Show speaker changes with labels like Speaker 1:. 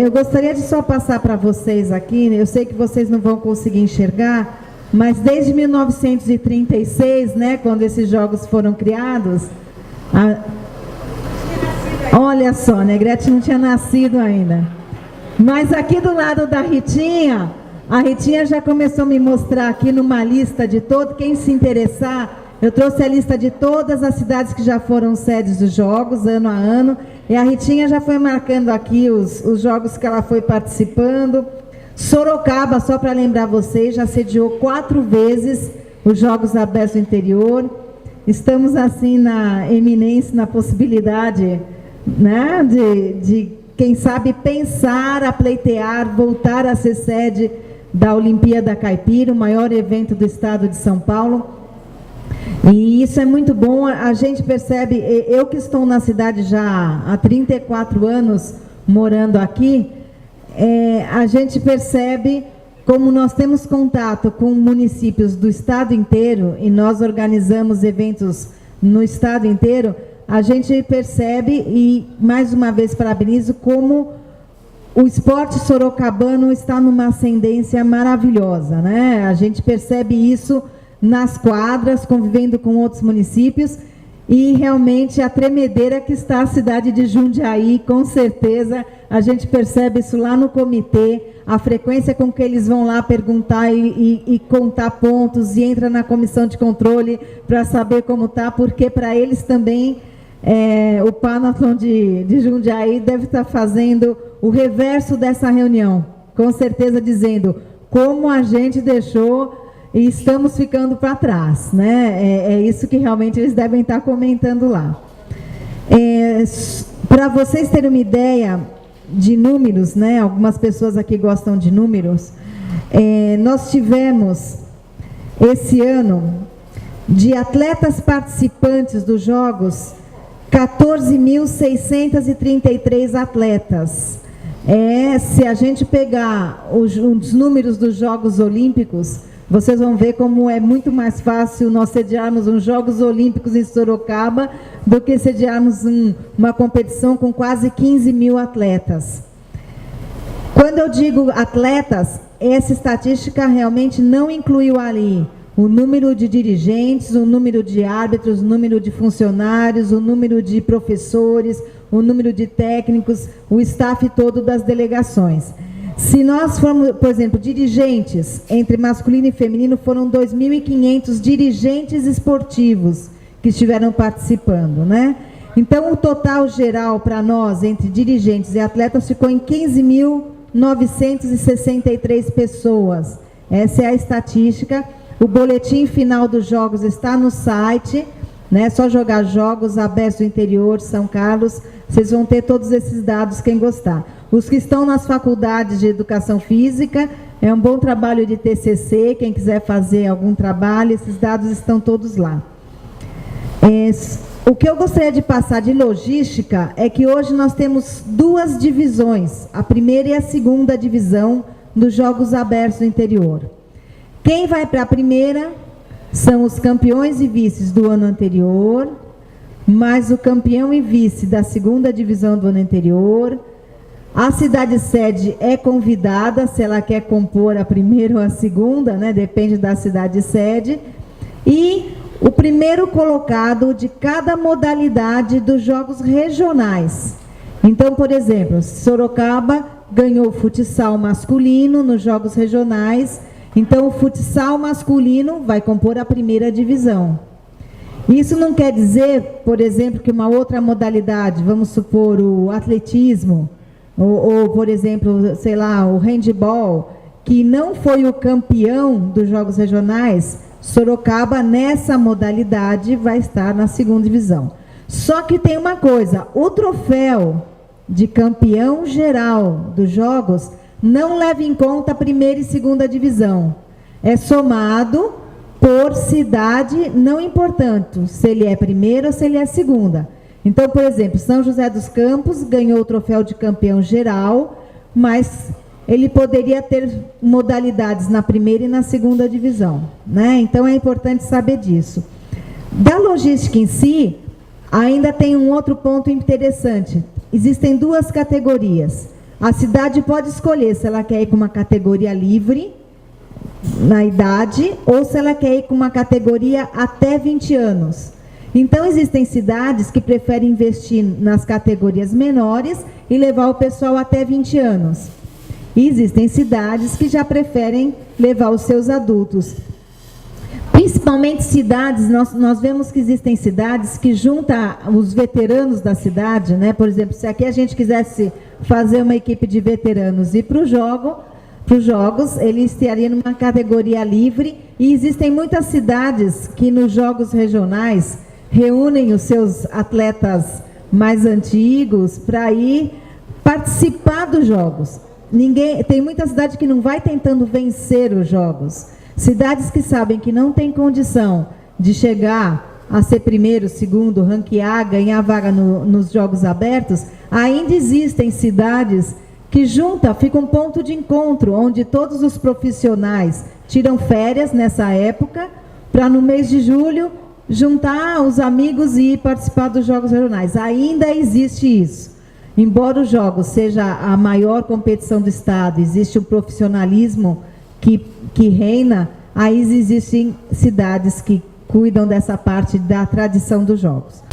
Speaker 1: Eu gostaria de só passar para vocês aqui, eu sei que vocês não vão conseguir enxergar, mas desde 1936, né, quando esses jogos foram criados, olha só, Negrete não tinha nascido ainda. Mas aqui do lado da Ritinha, a Ritinha já começou a me mostrar aqui numa lista de todos, quem se interessar, eu trouxe a lista de todas as cidades que já foram sedes dos jogos, ano a ano, e a Ritinha já foi marcando aqui os jogos que ela foi participando. Sorocaba, só para lembrar vocês, já sediou 4 vezes os Jogos Abertos do Interior. Estamos assim na eminência, na possibilidade, né, de quem sabe pensar, a pleitear, voltar a ser sede da Olimpíada Caipira, o maior evento do estado de São Paulo. E isso é muito bom, a gente percebe, eu que estou na cidade já há 34 anos morando aqui, a gente percebe como nós temos contato com municípios do estado inteiro, e nós organizamos eventos no estado inteiro, a gente percebe, e mais uma vez parabenizo, como o esporte sorocabano está numa ascendência maravilhosa, né? A gente percebe isso nas quadras, convivendo com outros municípios, e realmente a tremedeira que está a cidade de Jundiaí, com certeza, a gente percebe isso lá no comitê, a frequência com que eles vão lá perguntar e contar pontos, e entra na comissão de controle para saber como está, porque para eles também o Panathon de Jundiaí deve estar fazendo o reverso dessa reunião, com certeza dizendo como a gente deixou e estamos ficando para trás, né? É isso que realmente eles devem estar comentando lá. Para vocês terem uma ideia de números, né? Algumas pessoas aqui gostam de números. Nós tivemos, esse ano, de atletas participantes dos Jogos, 14.633 atletas. Se a gente pegar os números dos Jogos Olímpicos, vocês vão ver como é muito mais fácil nós sediarmos uns Jogos Olímpicos em Sorocaba do que sediarmos uma competição com quase 15 mil atletas. Quando eu digo atletas, essa estatística realmente não incluiu ali o número de dirigentes, o número de árbitros, o número de funcionários, o número de professores, o número de técnicos, o staff todo das delegações. Se nós formos, por exemplo, dirigentes, entre masculino e feminino, foram 2.500 dirigentes esportivos que estiveram participando, né? Então, o total geral para nós, entre dirigentes e atletas, ficou em 15.963 pessoas. Essa é a estatística. O boletim final dos jogos está no site, né? Só jogar Jogos Abertos do Interior, São Carlos, vocês vão ter todos esses dados, quem gostar. Os que estão nas faculdades de Educação Física, é um bom trabalho de TCC, quem quiser fazer algum trabalho, esses dados estão todos lá. O que eu gostaria de passar de logística é que hoje nós temos 2 divisões, a primeira e a segunda divisão dos Jogos Abertos do Interior. Quem vai para a primeira são os campeões e vices do ano anterior, mais o campeão e vice da segunda divisão do ano anterior. A cidade sede é convidada, se ela quer compor a primeira ou a segunda, né? Depende da cidade sede. E o primeiro colocado de cada modalidade dos jogos regionais. Então, por exemplo, Sorocaba ganhou o futsal masculino nos jogos regionais. Então, o futsal masculino vai compor a primeira divisão. Isso não quer dizer, por exemplo, que uma outra modalidade, vamos supor o atletismo, ou, por exemplo, sei lá, o handball, que não foi o campeão dos Jogos Regionais, Sorocaba, nessa modalidade, vai estar na segunda divisão. Só que tem uma coisa, o troféu de campeão geral dos Jogos não leva em conta a primeira e segunda divisão. É somado por cidade, não importando se ele é primeira ou se ele é segunda. Então, por exemplo, São José dos Campos ganhou o troféu de campeão geral, mas ele poderia ter modalidades na primeira e na segunda divisão, né? Então, é importante saber disso. Da logística em si, ainda tem um outro ponto interessante. Existem 2 categorias. A cidade pode escolher se ela quer ir com uma categoria livre na idade ou se ela quer ir com uma categoria até 20 anos. Então, existem cidades que preferem investir nas categorias menores e levar o pessoal até 20 anos. E existem cidades que já preferem levar os seus adultos. Principalmente cidades, nós vemos que existem cidades que juntam os veteranos da cidade, né? Por exemplo, se aqui a gente quisesse fazer uma equipe de veteranos e ir para os jogos, ele estaria numa categoria livre, e existem muitas cidades que nos jogos regionais reúnem os seus atletas mais antigos para ir participar dos jogos. Tem muita cidade que não vai tentando vencer os jogos. Cidades que sabem que não tem condição de chegar a ser primeiro, segundo, ranquear, ganhar vaga nos jogos abertos, ainda existem cidades que ficam um ponto de encontro, onde todos os profissionais tiram férias nessa época, para no mês de julho juntar os amigos e ir participar dos jogos regionais. Ainda existe isso. Embora os jogos seja a maior competição do estado, existe um profissionalismo que reina, aí existem cidades que cuidam dessa parte da tradição dos jogos.